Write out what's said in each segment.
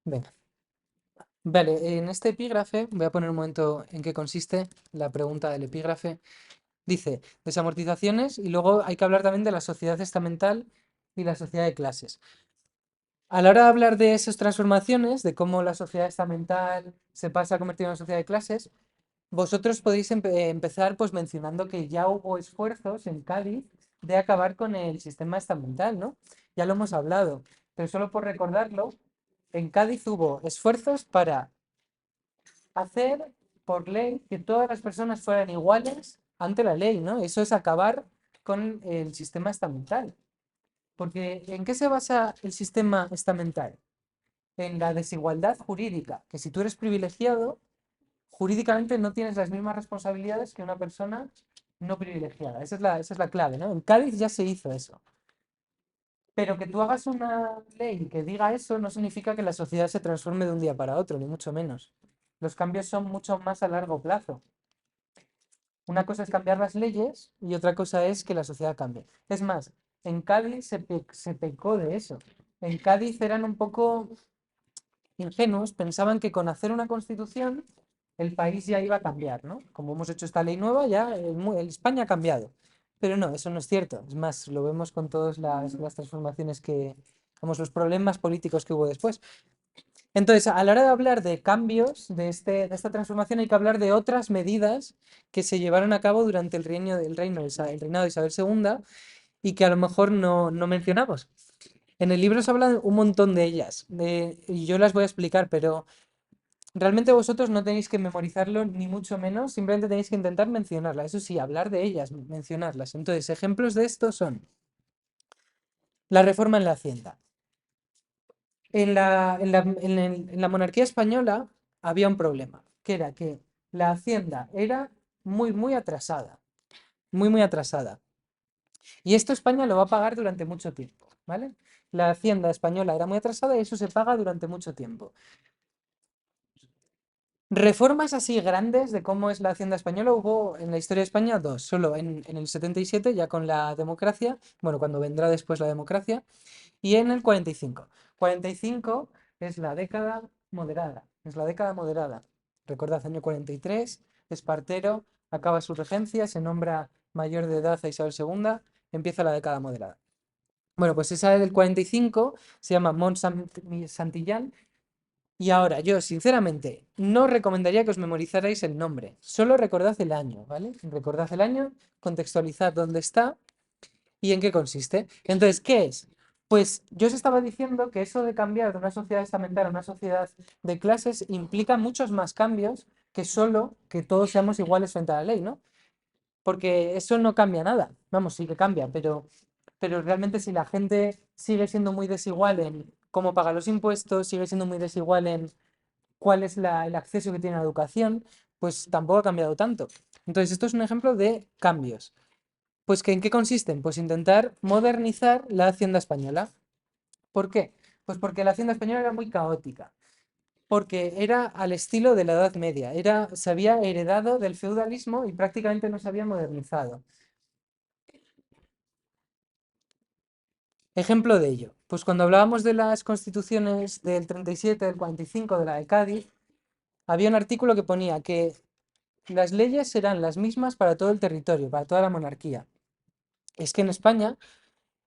Venga. Vale, en este epígrafe, voy a poner un momento en qué consiste la pregunta del epígrafe. Dice, desamortizaciones y luego hay que hablar también de la sociedad estamental y la sociedad de clases. A la hora de hablar de esas transformaciones, de cómo la sociedad estamental se pasa a convertir en una sociedad de clases, vosotros podéis empezar pues mencionando que ya hubo esfuerzos en Cádiz de acabar con el sistema estamental, ¿no? Ya lo hemos hablado, pero solo por recordarlo, en Cádiz hubo esfuerzos para hacer por ley que todas las personas fueran iguales ante la ley, ¿no? Eso es acabar con el sistema estamental. Porque ¿en qué se basa el sistema estamental? En la desigualdad jurídica, que si tú eres privilegiado, jurídicamente no tienes las mismas responsabilidades que una persona no privilegiada. Esa es la clave, ¿no? En Cádiz ya se hizo eso. Pero que tú hagas una ley que diga eso no significa que la sociedad se transforme de un día para otro, ni mucho menos. Los cambios son mucho más a largo plazo. Una cosa es cambiar las leyes y otra cosa es que la sociedad cambie. Es más, en Cádiz se pecó de eso. En Cádiz eran un poco ingenuos, pensaban que con hacer una constitución el país ya iba a cambiar, ¿no? Como hemos hecho esta ley nueva, ya España ha cambiado. Pero no, eso no es cierto. Es más, lo vemos con todas las transformaciones vamos, los problemas políticos que hubo después. Entonces, a la hora de hablar de cambios de esta transformación, hay que hablar de otras medidas que se llevaron a cabo durante el reinado de Isabel II y que a lo mejor no mencionamos. En el libro se habla un montón de ellas y yo las voy a explicar, pero realmente vosotros no tenéis que memorizarlo ni mucho menos, simplemente tenéis que intentar mencionarlas. Eso sí, hablar de ellas, mencionarlas. Entonces, ejemplos de esto son la reforma en la Hacienda. En la monarquía española había un problema, que era que la Hacienda era muy, muy atrasada, muy, muy atrasada. Y esto España lo va a pagar durante mucho tiempo, ¿vale? La Hacienda española era muy atrasada y eso se paga durante mucho tiempo. Reformas así grandes de cómo es la Hacienda española hubo en la historia de España dos, solo en el 77 ya con la democracia, bueno, cuando vendrá después la democracia, y en el 45. 45 es la década moderada, es la década moderada. Recordad, año 43, Espartero acaba su regencia, se nombra mayor de edad a Isabel II, empieza la década moderada. Bueno, pues esa del 45 se llama Mont Santillán y ahora yo, sinceramente, no recomendaría que os memorizarais el nombre, solo recordad el año, ¿vale? Recordad el año, contextualizad dónde está y en qué consiste. Entonces, ¿qué es? Pues yo os estaba diciendo que eso de cambiar de una sociedad estamentaria a una sociedad de clases implica muchos más cambios que solo que todos seamos iguales frente a la ley, ¿no? Porque eso no cambia nada. Vamos, sí que cambia, pero realmente si la gente sigue siendo muy desigual en cómo paga los impuestos, sigue siendo muy desigual en cuál es el acceso que tiene a la educación, pues tampoco ha cambiado tanto. Entonces, esto es un ejemplo de cambios. Pues ¿en qué consisten? Pues intentar modernizar la hacienda española. ¿Por qué? Pues porque la hacienda española era muy caótica, porque era al estilo de la Edad Media, se había heredado del feudalismo y prácticamente no se había modernizado. Ejemplo de ello, pues cuando hablábamos de las constituciones del 37, del 45, de la de Cádiz, había un artículo que ponía que las leyes serán las mismas para todo el territorio, para toda la monarquía. Es que en España,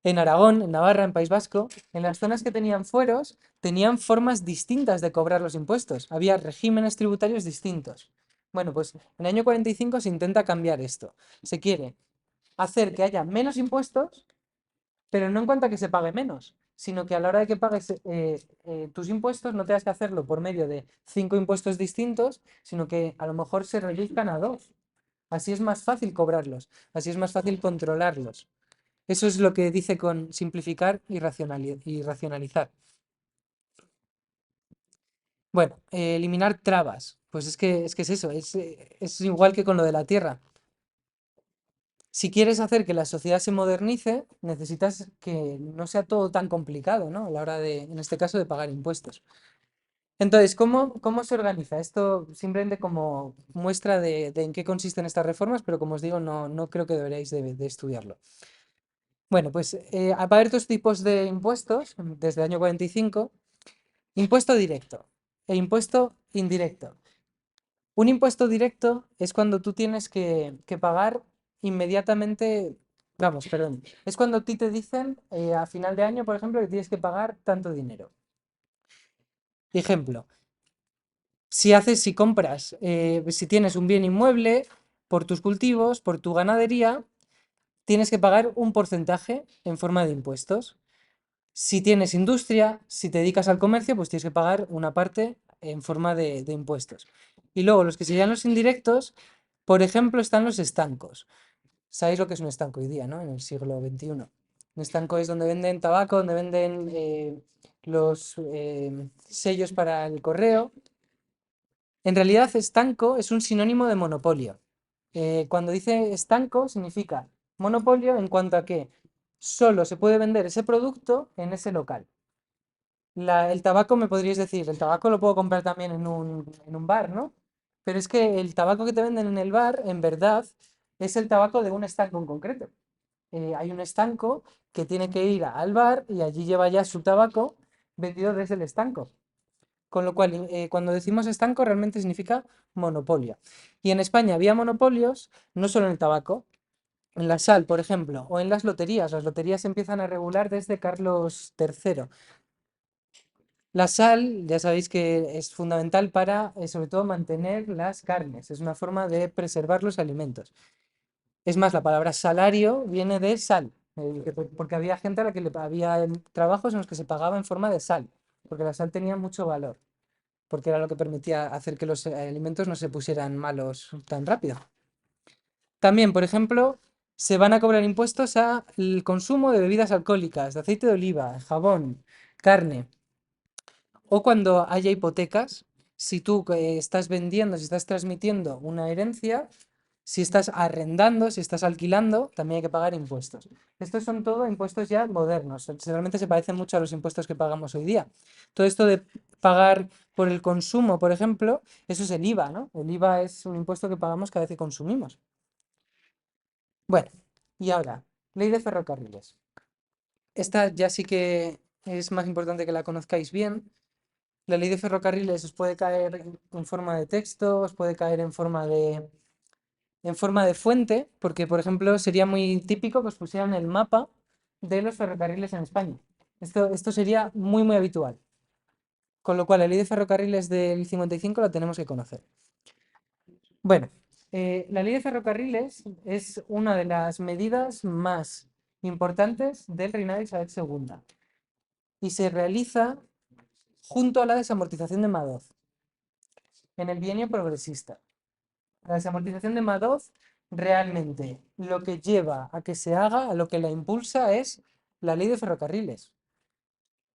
en Aragón, en Navarra, en País Vasco, en las zonas que tenían fueros, tenían formas distintas de cobrar los impuestos. Había regímenes tributarios distintos. Bueno, pues en el año 45 se intenta cambiar esto. Se quiere hacer que haya menos impuestos, pero no en cuanto a que se pague menos, sino que a la hora de que pagues tus impuestos no tengas que hacerlo por medio de 5 impuestos distintos, sino que a lo mejor se reduzcan a 2. Así es más fácil cobrarlos, así es más fácil controlarlos. Eso es lo que dice con simplificar y racionalizar. Bueno, eliminar trabas. Pues es que es eso, es igual que con lo de la tierra. Si quieres hacer que la sociedad se modernice, necesitas que no sea todo tan complicado, ¿no? A la hora de, en este caso, de pagar impuestos. Entonces, ¿cómo se organiza? Esto simplemente como muestra de en qué consisten estas reformas, pero como os digo, no creo que deberíais de estudiarlo. Bueno, pues va a haber dos tipos de impuestos desde el año 45. Impuesto directo e impuesto indirecto. Un impuesto directo es cuando tú tienes que pagar inmediatamente, vamos, perdón, es cuando a ti te dicen a final de año, por ejemplo, que tienes que pagar tanto dinero. Ejemplo, si compras, si tienes un bien inmueble por tus cultivos, por tu ganadería, tienes que pagar un porcentaje en forma de impuestos. Si tienes industria, si te dedicas al comercio, pues tienes que pagar una parte en forma de impuestos. Y luego los que serían los indirectos, por ejemplo, están los estancos. ¿Sabéis lo que es un estanco hoy día, no? En el siglo XXI. Un estanco es donde venden tabaco, donde venden los sellos para el correo. En realidad, estanco es un sinónimo de monopolio. Cuando dice estanco, significa monopolio en cuanto a que solo se puede vender ese producto en ese local. El tabaco me podríais decir, el tabaco lo puedo comprar también en un bar, ¿no? Pero es que el tabaco que te venden en el bar, en verdad, es el tabaco de un estanco en concreto. Hay un estanco que tiene que ir al bar y allí lleva ya su tabaco vendido desde el estanco. Con lo cual, cuando decimos estanco, realmente significa monopolio. Y en España había monopolios, no solo en el tabaco, en la sal, por ejemplo, o en las loterías. Las loterías se empiezan a regular desde Carlos III. La sal, ya sabéis que es fundamental para, sobre todo, mantener las carnes. Es una forma de preservar los alimentos. Es más, la palabra salario viene de sal, porque había gente a la que había trabajos en los que se pagaba en forma de sal, porque la sal tenía mucho valor, porque era lo que permitía hacer que los alimentos no se pusieran malos tan rápido. También, por ejemplo, se van a cobrar impuestos al consumo de bebidas alcohólicas, de aceite de oliva, jabón, carne. O cuando haya hipotecas, si tú estás vendiendo, si estás transmitiendo una herencia, si estás arrendando, si estás alquilando, también hay que pagar impuestos. Estos son todo impuestos ya modernos. Realmente se parecen mucho a los impuestos que pagamos hoy día. Todo esto de pagar por el consumo, por ejemplo, eso es el IVA, ¿no? El IVA es un impuesto que pagamos cada vez que consumimos. Bueno, y ahora, ley de ferrocarriles. Esta ya sí que es más importante que la conozcáis bien. La ley de ferrocarriles os puede caer en forma de texto, os puede caer en forma de fuente, porque por ejemplo sería muy típico que os pusieran el mapa de los ferrocarriles en España. Esto sería muy, muy habitual. Con lo cual, la ley de ferrocarriles del 55 la tenemos que conocer. Bueno, la ley de ferrocarriles es una de las medidas más importantes del reinado de Isabel II y se realiza junto a la desamortización de Madoz en el bienio progresista. La desamortización de Madoz realmente lo que lleva a que se haga, a lo que la impulsa es la ley de ferrocarriles.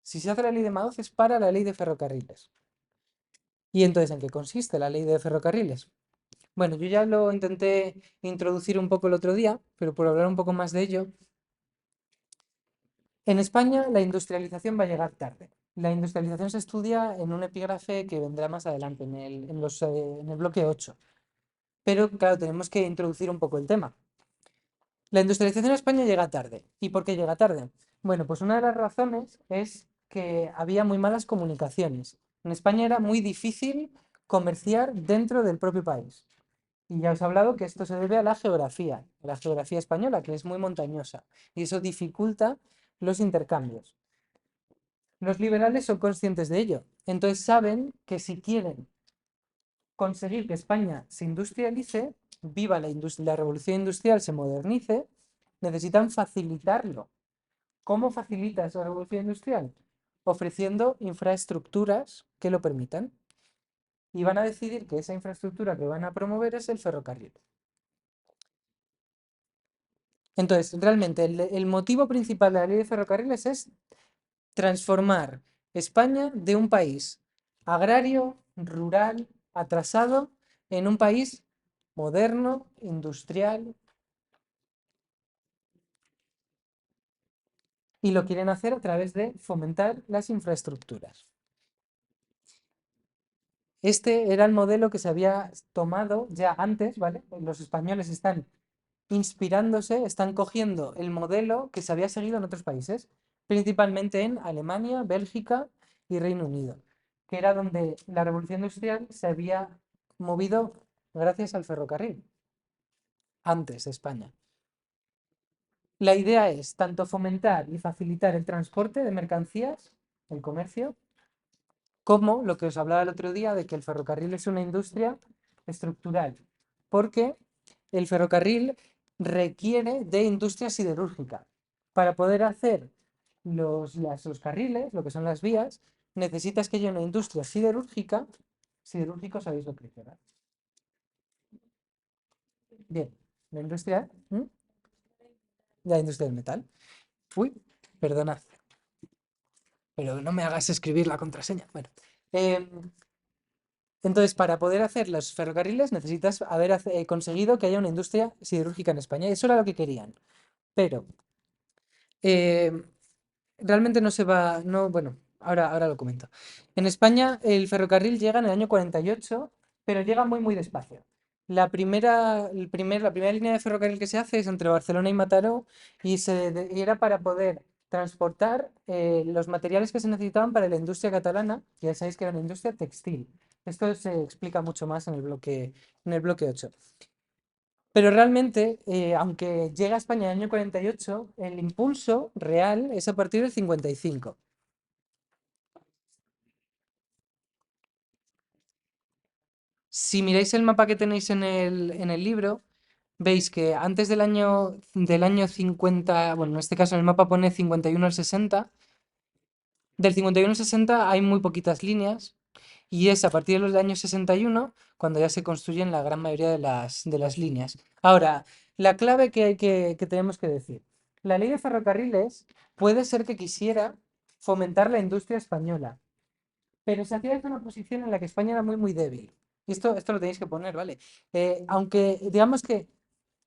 Si se hace la ley de Madoz es para la ley de ferrocarriles. ¿Y entonces en qué consiste la ley de ferrocarriles? Bueno, yo ya lo intenté introducir un poco el otro día, pero por hablar un poco más de ello, en España la industrialización va a llegar tarde. La industrialización se estudia en un epígrafe que vendrá más adelante, en el bloque 8. Pero claro, tenemos que introducir un poco el tema. La industrialización en España llega tarde. ¿Y por qué llega tarde? Bueno, pues una de las razones es que había muy malas comunicaciones. En España era muy difícil comerciar dentro del propio país. Y ya os he hablado que esto se debe a la geografía española, que es muy montañosa, y eso dificulta los intercambios. Los liberales son conscientes de ello, entonces saben que si quieren conseguir que España se industrialice, viva la revolución industrial, se modernice, necesitan facilitarlo. ¿Cómo facilita esa revolución industrial? Ofreciendo infraestructuras que lo permitan. Y van a decidir que esa infraestructura que van a promover es el ferrocarril. Entonces, realmente el motivo principal de la ley de ferrocarriles es transformar España de un país agrario, rural, atrasado, en un país moderno, industrial, y lo quieren hacer a través de fomentar las infraestructuras. Este era el modelo que se había tomado ya antes, ¿vale? Los españoles están inspirándose, están cogiendo el modelo que se había seguido en otros países, principalmente en Alemania, Bélgica y Reino Unido. que era donde la revolución industrial se había movido gracias al ferrocarril, antes de España. La idea es tanto fomentar y facilitar el transporte de mercancías, el comercio, como lo que os hablaba el otro día de que el ferrocarril es una industria estructural, porque el ferrocarril requiere de industria siderúrgica. Para poder hacer los carriles, lo que son las vías, necesitas que haya una industria siderúrgica. Siderúrgico, ¿sabéis lo que es, verdad? Bien, la industria, ¿Mm? La industria del metal. Uy, perdonad, pero no me hagas escribir la contraseña. Bueno, em, entonces, para poder hacer los ferrocarriles necesitas haber conseguido que haya una industria siderúrgica en España. Y eso era lo que querían. Pero eh, realmente no se va, no, bueno, ahora lo comento. En España el ferrocarril llega en el año 48, pero llega muy, muy despacio. La primera línea de ferrocarril que se hace es entre Barcelona y Mataró y era para poder transportar los materiales que se necesitaban para la industria catalana, que ya sabéis que era una industria textil. Esto se explica mucho más en el bloque 8. Pero realmente, aunque llega a España en el año 48, el impulso real es a partir del 55. Si miráis el mapa que tenéis en el libro, veis que antes del año 50, bueno, en este caso en el mapa pone 51 al 60, del 51 al 60 hay muy poquitas líneas y es a partir de los años 61 cuando ya se construyen la gran mayoría de las líneas. Ahora, la clave que tenemos que decir. La ley de ferrocarriles puede ser que quisiera fomentar la industria española, pero se hacía desde una posición en la que España era muy, muy débil. Y esto lo tenéis que poner, ¿vale? Aunque digamos que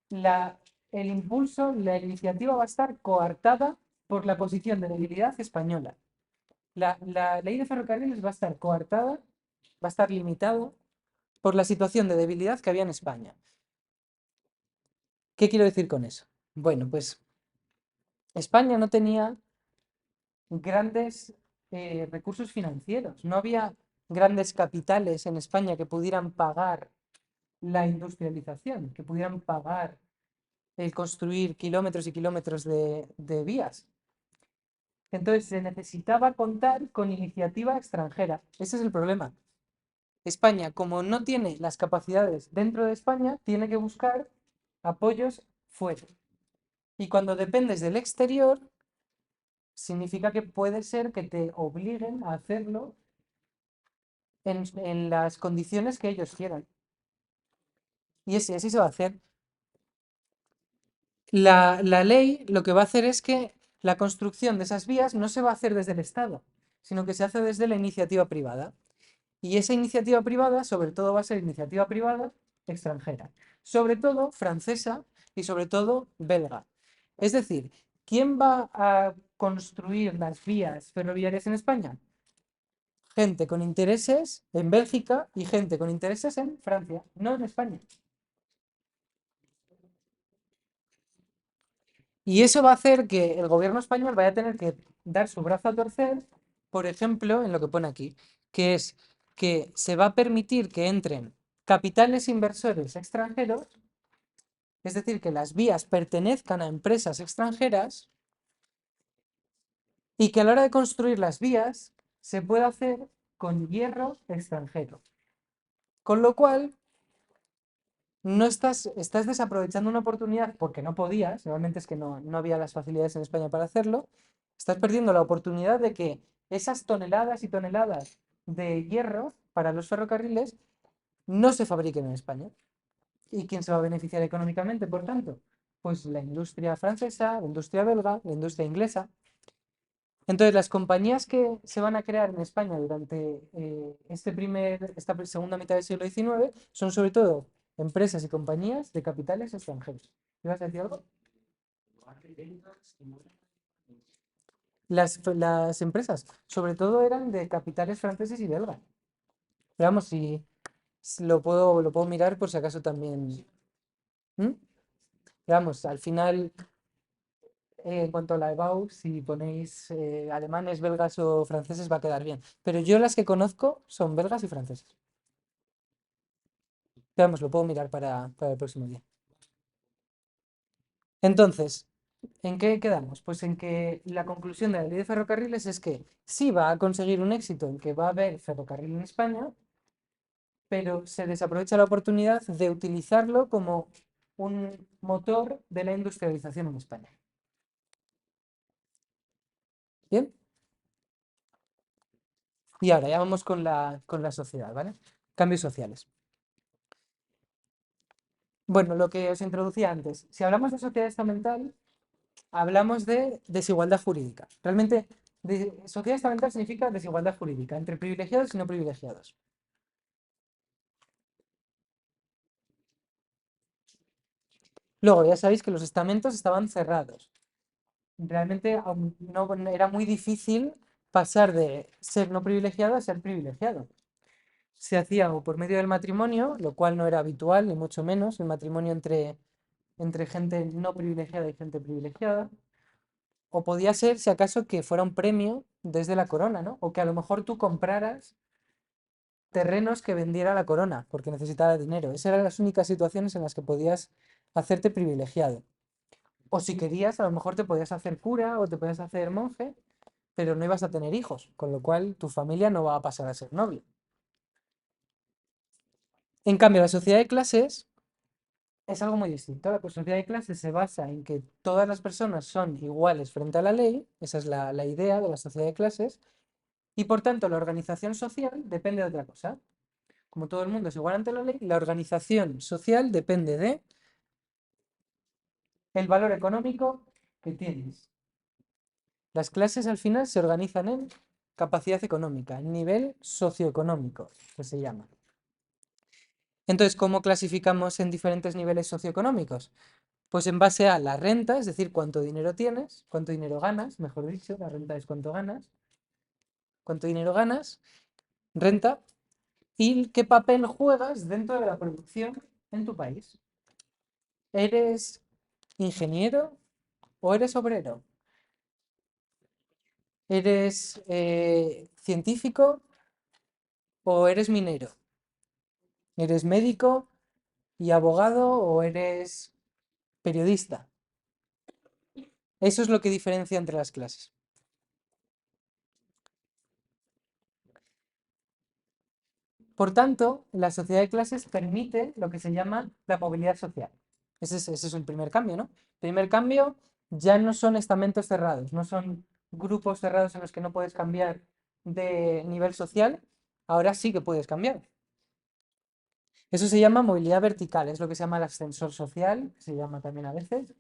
la, el impulso, la iniciativa va a estar coartada por la posición de debilidad española. La ley de ferrocarriles va a estar coartada, va a estar limitado por la situación de debilidad que había en España. ¿Qué quiero decir con eso? Bueno, pues España no tenía grandes recursos financieros, no había grandes capitales en España que pudieran pagar la industrialización, que pudieran pagar el construir kilómetros y kilómetros de vías. Entonces se necesitaba contar con iniciativa extranjera. Ese es el problema. España, como no tiene las capacidades dentro de España, tiene que buscar apoyos fuera. Y cuando dependes del exterior, significa que puede ser que te obliguen a hacerlo en las condiciones que ellos quieran. Y así se va a hacer. La ley lo que va a hacer es que la construcción de esas vías no se va a hacer desde el Estado, sino que se hace desde la iniciativa privada. Y esa iniciativa privada, sobre todo, va a ser iniciativa privada extranjera, sobre todo francesa y sobre todo belga. Es decir, ¿quién va a construir las vías ferroviarias en España? Gente con intereses en Bélgica y gente con intereses en Francia, no en España. Y eso va a hacer que el gobierno español vaya a tener que dar su brazo a torcer, por ejemplo, en lo que pone aquí, que es que se va a permitir que entren capitales inversores extranjeros, es decir, que las vías pertenezcan a empresas extranjeras y que a la hora de construir las vías se pueda hacer con hierro extranjero. Con lo cual, no estás desaprovechando una oportunidad porque no podías, realmente es que no había las facilidades en España para hacerlo, estás perdiendo la oportunidad de que esas toneladas y toneladas de hierro para los ferrocarriles no se fabriquen en España. ¿Y quién se va a beneficiar económicamente, por tanto? Pues la industria francesa, la industria belga, la industria inglesa. Entonces, las compañías que se van a crear en España durante esta segunda mitad del siglo XIX son sobre todo empresas y compañías de capitales extranjeros. ¿Ibas a decir algo? Las empresas, sobre todo, eran de capitales franceses y belgas. Pero vamos, si lo puedo mirar por si acaso también. ¿Mm? Vamos, al final en cuanto a la EBAU, si ponéis alemanes, belgas o franceses va a quedar bien. Pero yo las que conozco son belgas y franceses. Veamos, lo puedo mirar para el próximo día. Entonces, ¿en qué quedamos? Pues en que la conclusión de la ley de ferrocarriles es que sí va a conseguir un éxito en que va a haber ferrocarril en España, pero se desaprovecha la oportunidad de utilizarlo como un motor de la industrialización en España. ¿Bien? Y ahora ya vamos con la sociedad, ¿vale? Cambios sociales. Bueno, lo que os introducía antes, si hablamos de sociedad estamental, hablamos de desigualdad jurídica. Realmente, sociedad estamental significa desigualdad jurídica entre privilegiados y no privilegiados. Luego, ya sabéis que los estamentos estaban cerrados. Realmente no, era muy difícil pasar de ser no privilegiado a ser privilegiado. Se hacía o por medio del matrimonio, lo cual no era habitual, ni mucho menos, el matrimonio entre gente no privilegiada y gente privilegiada. O podía ser, si acaso, que fuera un premio desde la corona, ¿no? O que a lo mejor tú compraras terrenos que vendiera la corona, porque necesitaba dinero. Esas eran las únicas situaciones en las que podías hacerte privilegiado. O si querías, a lo mejor te podías hacer cura o te podías hacer monje, pero no ibas a tener hijos, con lo cual tu familia no va a pasar a ser noble. En cambio, la sociedad de clases es algo muy distinto. La sociedad de clases se basa en que todas las personas son iguales frente a la ley, esa es la idea de la sociedad de clases, y por tanto la organización social depende de otra cosa. Como todo el mundo es igual ante la ley, la organización social depende de el valor económico que tienes. Las clases al final se organizan en capacidad económica, nivel socioeconómico, que se llama. Entonces, ¿cómo clasificamos en diferentes niveles socioeconómicos? Pues en base a la renta, es decir, cuánto dinero tienes, cuánto dinero ganas, mejor dicho, la renta es cuánto dinero ganas, renta, y qué papel juegas dentro de la producción en tu país. ¿Eres ingeniero o eres obrero? ¿Eres científico o eres minero? ¿Eres médico y abogado o eres periodista? Eso es lo que diferencia entre las clases. Por tanto, la sociedad de clases permite lo que se llama la movilidad social. Ese es el primer cambio, ¿no? Primer cambio, ya no son estamentos cerrados, no son grupos cerrados en los que no puedes cambiar de nivel social, ahora sí que puedes cambiar. Eso se llama movilidad vertical, es lo que se llama el ascensor social, se llama también a veces.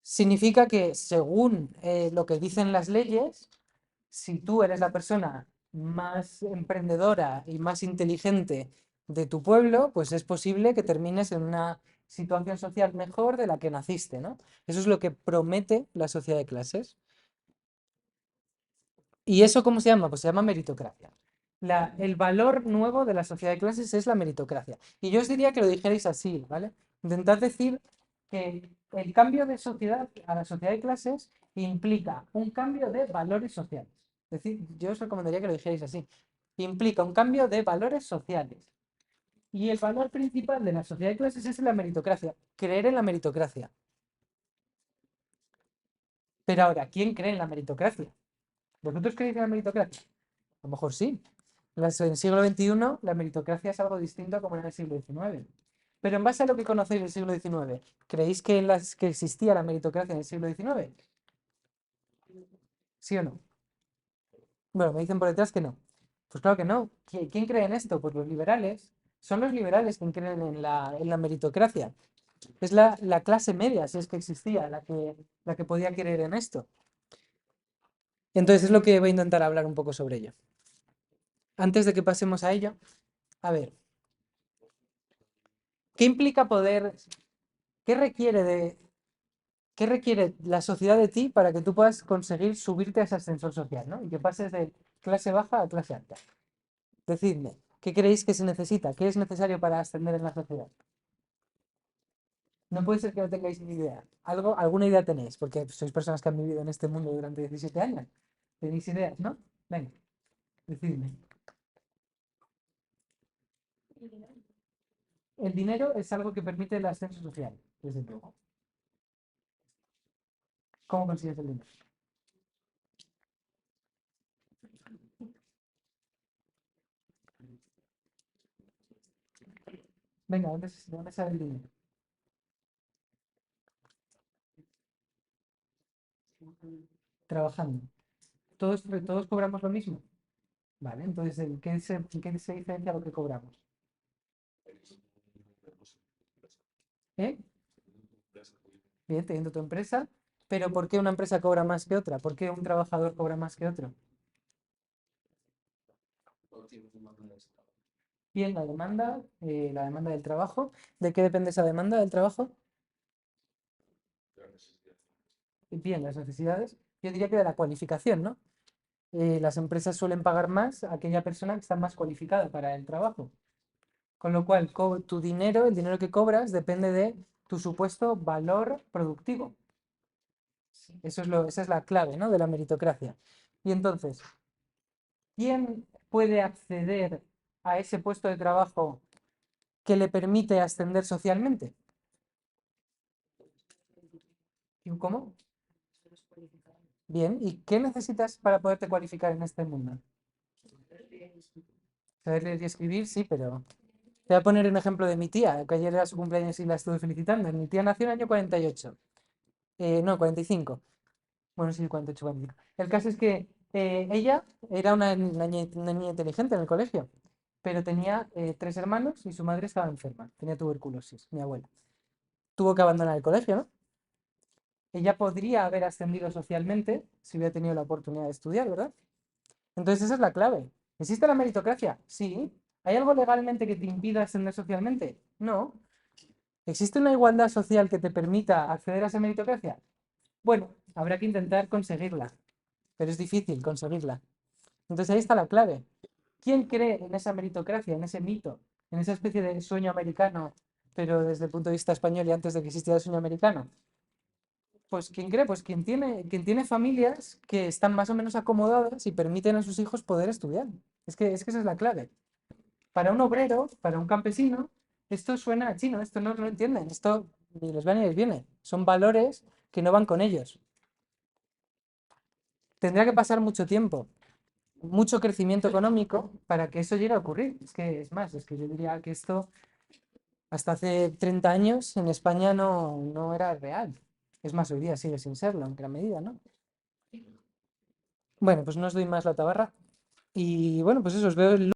Significa que según lo que dicen las leyes, si tú eres la persona más emprendedora y más inteligente de tu pueblo, pues es posible que termines en una situación social mejor de la que naciste, ¿no? Eso es lo que promete la sociedad de clases. ¿Y eso cómo se llama? Pues se llama meritocracia. El valor nuevo de la sociedad de clases es la meritocracia. Y yo os diría que lo dijerais así, ¿vale? Intentad decir que el cambio de sociedad a la sociedad de clases implica un cambio de valores sociales. Es decir, yo os recomendaría que lo dijerais así. Implica un cambio de valores sociales. Y el valor principal de la sociedad de clases es la meritocracia, creer en la meritocracia. Pero ahora, ¿quién cree en la meritocracia? ¿Vosotros creéis en la meritocracia? A lo mejor sí. En el siglo XXI la meritocracia es algo distinto a como era en el siglo XIX. Pero en base a lo que conocéis del siglo XIX, ¿creéis que existía la meritocracia en el siglo XIX? ¿Sí o no? Bueno, me dicen por detrás que no. Pues claro que no. ¿Quién cree en esto? Pues los liberales. Son los liberales quienes creen en la meritocracia. Es la clase media, si es que existía, la que podía creer en esto. Entonces es lo que voy a intentar hablar un poco sobre ello. Antes de que pasemos a ello, a ver, ¿qué implica poder, qué requiere qué requiere la sociedad de ti para que tú puedas conseguir subirte a ese ascensor social, ¿no? Y que pases de clase baja a clase alta? Decidme, ¿qué creéis que se necesita? ¿Qué es necesario para ascender en la sociedad? No puede ser que no tengáis ni idea. Alguna idea tenéis, porque sois personas que han vivido en este mundo durante 17 años. Tenéis ideas, ¿no? Venga, decidme. El dinero es algo que permite el ascenso social, desde luego. ¿Cómo consigues el dinero? Venga, ¿dónde sale el dinero? Trabajando. ¿Todos cobramos lo mismo? Vale, entonces, ¿en qué se diferencia lo que cobramos? ¿Eh? Bien, teniendo tu empresa, pero ¿por qué una empresa cobra más que otra? ¿Por qué un trabajador cobra más que otro? Bien, la demanda del trabajo. ¿De qué depende esa demanda del trabajo? Bien, las necesidades. Yo diría que de la cualificación, ¿no? Las empresas suelen pagar más a aquella persona que está más cualificada para el trabajo. Con lo cual, tu dinero, el dinero que cobras, depende de tu supuesto valor productivo. Esa es la clave, ¿no? De la meritocracia. Y entonces, ¿quién puede acceder a ese puesto de trabajo que le permite ascender socialmente? ¿Y cómo? Bien, ¿y qué necesitas para poderte cualificar en este mundo? Saber leer y escribir, sí, pero te voy a poner un ejemplo de mi tía, que ayer era su cumpleaños y la estuve felicitando. Mi tía nació en el año 48. No, 45. Bueno, sí, 48, 45. El caso es que ella era una niña inteligente en el colegio, pero tenía 3 hermanos y su madre estaba enferma. Tenía tuberculosis, mi abuela. Tuvo que abandonar el colegio, ¿no? Ella podría haber ascendido socialmente si hubiera tenido la oportunidad de estudiar, ¿verdad? Entonces esa es la clave. ¿Existe la meritocracia? Sí. ¿Hay algo legalmente que te impida ascender socialmente? No. ¿Existe una igualdad social que te permita acceder a esa meritocracia? Bueno, habrá que intentar conseguirla, pero es difícil conseguirla. Entonces ahí está la clave. ¿Quién cree en esa meritocracia, en ese mito, en esa especie de sueño americano, pero desde el punto de vista español y antes de que existiera el sueño americano? Pues ¿quién cree? Pues quien tiene familias que están más o menos acomodadas y permiten a sus hijos poder estudiar. Es que esa es la clave. Para un obrero, para un campesino, esto suena a chino, esto no lo entienden, esto ni les va ni les viene. Son valores que no van con ellos. Tendría que pasar mucho tiempo, mucho crecimiento económico para que eso llegue a ocurrir. Es que yo diría que esto hasta hace 30 años en España no era real. Es más, hoy día sigue sin serlo en gran medida, ¿no? Bueno, pues no os doy más la tabarra. Y bueno, pues eso, os veo el